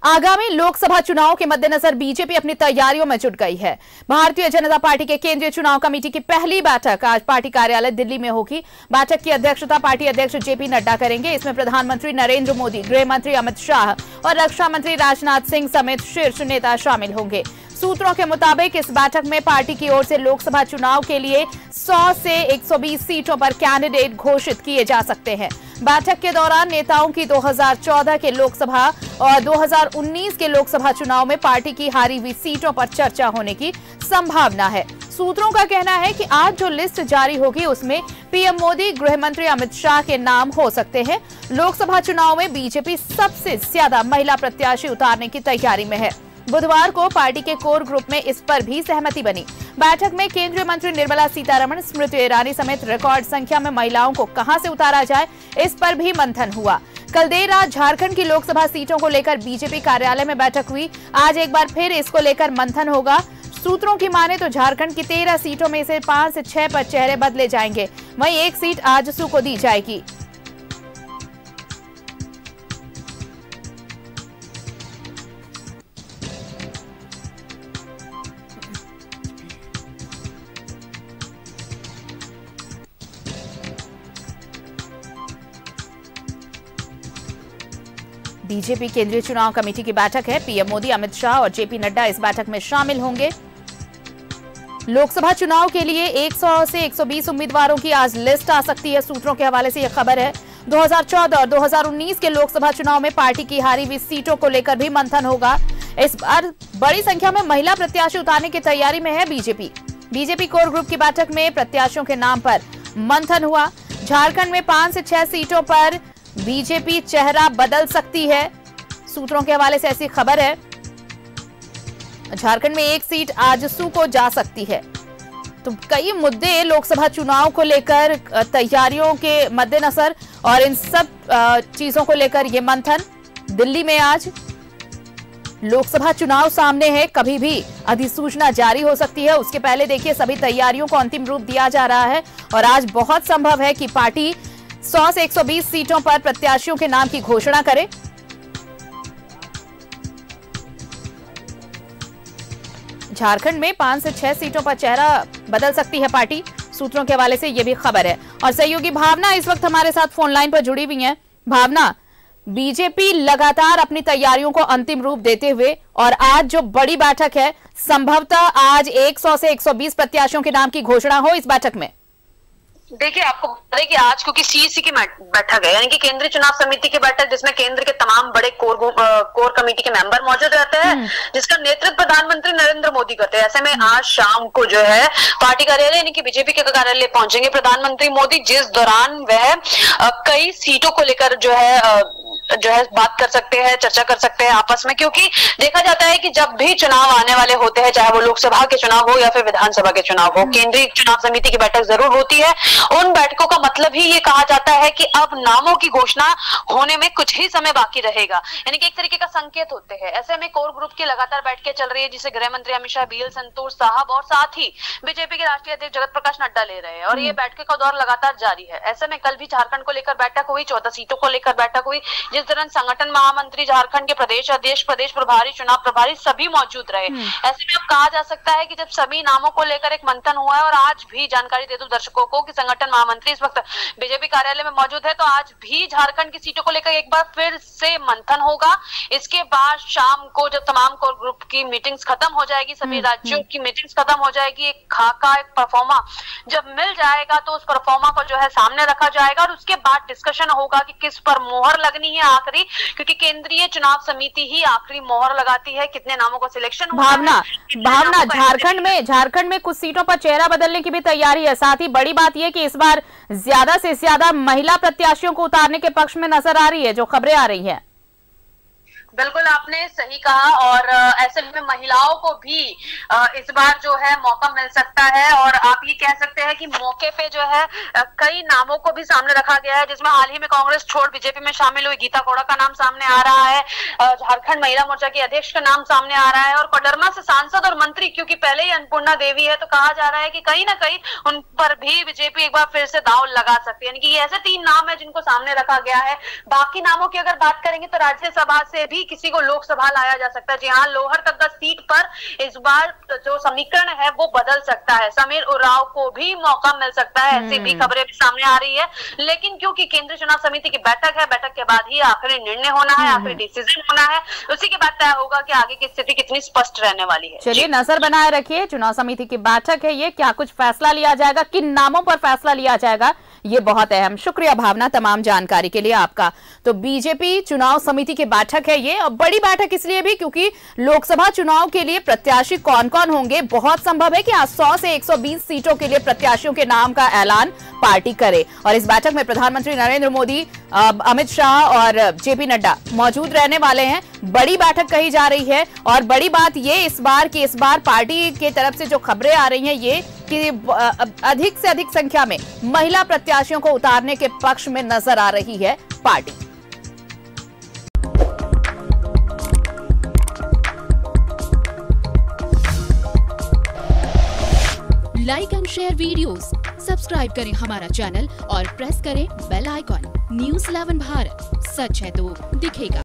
आगामी लोकसभा चुनाव के मद्देनजर बीजेपी अपनी तैयारियों में जुट गई है। भारतीय जनता पार्टी के केंद्रीय चुनाव कमेटी की पहली बैठक आज पार्टी कार्यालय दिल्ली में होगी। बैठक की अध्यक्षता पार्टी अध्यक्ष जेपी नड्डा करेंगे। इसमें प्रधानमंत्री नरेंद्र मोदी, गृह मंत्री अमित शाह और रक्षा मंत्री राजनाथ सिंह समेत शीर्ष नेता शामिल होंगे। सूत्रों के मुताबिक इस बैठक में पार्टी की ओर से लोकसभा चुनाव के लिए 100 से 120 सीटों पर कैंडिडेट घोषित किए जा सकते हैं। बैठक के दौरान नेताओं की 2014 के लोकसभा और 2019 के लोकसभा चुनाव में पार्टी की हारी हुई सीटों पर चर्चा होने की संभावना है। सूत्रों का कहना है कि आज जो लिस्ट जारी होगी उसमें पीएम मोदी, गृह मंत्री अमित शाह के नाम हो सकते हैं। लोकसभा चुनाव में बीजेपी सबसे ज्यादा महिला प्रत्याशी उतारने की तैयारी में है। बुधवार को पार्टी के कोर ग्रुप में इस पर भी सहमति बनी। बैठक में केंद्रीय मंत्री निर्मला सीतारमण, स्मृति ईरानी समेत रिकॉर्ड संख्या में महिलाओं को कहां से उतारा जाए, इस पर भी मंथन हुआ। कल देर रात झारखंड की लोकसभा सीटों को लेकर बीजेपी कार्यालय में बैठक हुई। आज एक बार फिर इसको लेकर मंथन होगा। सूत्रों की माने तो झारखंड की 13 सीटों में से 5 से 6 पर चेहरे बदले जाएंगे। वहीं एक सीट आजसू को दी जाएगी। बीजेपी केंद्रीय चुनाव कमेटी की बैठक है। पीएम मोदी, अमित शाह और जेपी नड्डा इस बैठक में शामिल होंगे। लोकसभा चुनाव के लिए 100 से 120 उम्मीदवारों की आज लिस्ट आ सकती है। सूत्रों के हवाले से यह खबर है। 2014 और 2019 के लोकसभा चुनाव में पार्टी की हारी हुई सीटों को लेकर भी मंथन होगा। इस बार बड़ी संख्या में महिला प्रत्याशी उतारने की तैयारी में है बीजेपी कोर ग्रुप की बैठक में प्रत्याशियों के नाम पर मंथन हुआ। झारखंड में 5 से 6 सीटों पर बीजेपी चेहरा बदल सकती है। सूत्रों के हवाले से ऐसी खबर है। झारखंड में एक सीट आजसू को जा सकती है। तो कई मुद्दे लोकसभा चुनाव को लेकर तैयारियों के मद्देनजर और इन सब चीजों को लेकर ये मंथन दिल्ली में आज लोकसभा चुनाव सामने है। कभी भी अधिसूचना जारी हो सकती है। उसके पहले देखिए सभी तैयारियों को अंतिम रूप दिया जा रहा है और आज बहुत संभव है कि पार्टी 100 से 120 सीटों पर प्रत्याशियों के नाम की घोषणा करे। झारखंड में 5 से 6 सीटों पर चेहरा बदल सकती है पार्टी। सूत्रों के हवाले से यह भी खबर है। और सहयोगी भावना इस वक्त हमारे साथ फोन लाइन पर जुड़ी हुई हैं। भावना, बीजेपी लगातार अपनी तैयारियों को अंतिम रूप देते हुए और आज जो बड़ी बैठक है, संभवतः आज 100 से 120 प्रत्याशियों के नाम की घोषणा हो इस बैठक में। देखिए, आपको बता दें कि आज क्योंकि सीईसी की बैठक है, यानी कि केंद्रीय चुनाव समिति की बैठक, जिसमें केंद्र के तमाम बड़े कोर कमेटी के मेंबर मौजूद रहते हैं, जिसका नेतृत्व प्रधानमंत्री नरेंद्र मोदी करते हैं। ऐसे में आज शाम को जो है पार्टी कार्यालय यानी कि बीजेपी के कार्यालय पहुंचेंगे प्रधानमंत्री मोदी, जिस दौरान वह कई सीटों को लेकर जो है बात कर सकते हैं, चर्चा कर सकते हैं आपस में। क्योंकि देखा जाता है कि जब भी चुनाव आने वाले होते हैं, चाहे वो लोकसभा के चुनाव हो या फिर विधानसभा के चुनाव हो, केंद्रीय चुनाव समिति की बैठक जरूर होती है। उन बैठकों का मतलब ही ये कहा जाता है कि अब नामों की घोषणा होने में कुछ ही समय बाकी रहेगा, यानी कि एक तरीके का संकेत होते हैं। ऐसे में कोर ग्रुप की लगातार बैठकें चल रही है, जिसे गृह मंत्री अमित शाह, बीएल संतोष साहब और साथ ही बीजेपी के राष्ट्रीय अध्यक्ष जगत प्रकाश नड्डा ले रहे हैं और ये बैठक का दौर लगातार जारी है। ऐसे में कल भी झारखंड को लेकर बैठक हुई, 14 सीटों को लेकर बैठक हुई, जिस दौरान संगठन महामंत्री झारखंड के प्रदेश अध्यक्ष, प्रदेश प्रभारी, चुनाव प्रभारी सभी मौजूद रहे। ऐसे में अब कहा जा सकता है कि जब सभी नामों को लेकर एक मंथन हुआ है, और आज भी जानकारी दे दूं दर्शकों को कि संगठन महामंत्री इस वक्त बीजेपी कार्यालय में मौजूद है, तो आज भी झारखंड की सीटों को लेकर एक बार फिर से मंथन होगा। इसके बाद शाम को जब तमाम कोर ग्रुप की मीटिंग्स खत्म हो जाएगी, सभी राज्यों की मीटिंग्स खत्म हो जाएगी, एक खाका, एक परफॉर्मा जब मिल जाएगा तो उस परफॉर्मा को जो है सामने रखा जाएगा और उसके बाद डिस्कशन होगा कि किस पर मोहर लगनी है आखिरी, क्योंकि केंद्रीय चुनाव समिति ही आखिरी मोहर लगाती है कितने नामों का सिलेक्शन होगा। भावना, झारखंड में कुछ सीटों पर चेहरा बदलने की भी तैयारी है। साथ ही बड़ी बात यह कि इस बार ज्यादा से ज्यादा महिला प्रत्याशियों को उतारने के पक्ष में नजर आ रही है, जो खबरें आ रही हैं। बिल्कुल आपने सही कहा, और ऐसे में महिलाओं को भी इस बार जो है मौका मिल सकता है। और आप ये कह सकते हैं कि मौके पे जो है कई नामों को भी सामने रखा गया है, जिसमें हाल ही में कांग्रेस छोड़ बीजेपी में शामिल हुई गीता कोड़ा का नाम सामने आ रहा है, झारखंड महिला मोर्चा की अध्यक्ष का नाम सामने आ रहा है, और कोडरमा से सांसद और मंत्री, क्योंकि पहले ही अन्नपूर्णा देवी है, तो कहा जा रहा है कि कहीं ना कहीं उन पर भी बीजेपी एक बार फिर से दांव लगा सकती है। यानी कि ये ऐसे 3 नाम है जिनको सामने रखा गया है। बाकी नामों की अगर बात करेंगे तो राज्यसभा से भी किसी को लोकसभा लाया जा सकता है। जी हाँ, लोहरदगा सीट पर इस बार जो समीकरण है वो बदल सकता है, समीर उरांव को भी मौका मिल सकता है, ऐसी भी खबरें सामने आ रही है। लेकिन क्योंकि केंद्रीय चुनाव समिति की बैठक है, बैठक के बाद ही आखिरी निर्णय होना है, आखिरी डिसीजन होना है, उसी के बाद तय होगा कि आगे की स्थिति कितनी स्पष्ट रहने वाली है। चलिए नजर बनाए रखिए, चुनाव समिति की बैठक है ये, क्या कुछ फैसला लिया जाएगा, किन नामों पर फैसला लिया जाएगा, ये बहुत अहम। शुक्रिया भावना तमाम जानकारी के लिए आपका। तो बीजेपी चुनाव समिति की बैठक है ये, और बड़ी बैठक इसलिए भी क्योंकि लोकसभा चुनाव के लिए प्रत्याशी कौन कौन होंगे, बहुत संभव है कि आज 100 से 120 सीटों के लिए प्रत्याशियों के नाम का ऐलान पार्टी करे। और इस बैठक में प्रधानमंत्री नरेंद्र मोदी, अमित शाह और जेपी नड्डा मौजूद रहने वाले हैं। बड़ी बैठक कही जा रही है, और बड़ी बात ये इस बार पार्टी की तरफ से जो खबरें आ रही हैं ये कि अधिक से अधिक संख्या में महिला प्रत्याशियों को उतारने के पक्ष में नजर आ रही है party. Like and share videos, subscribe करें हमारा चैनल और प्रेस करें बेल आइकॉन। न्यूज़ 11 भारत, सच है तो दिखेगा।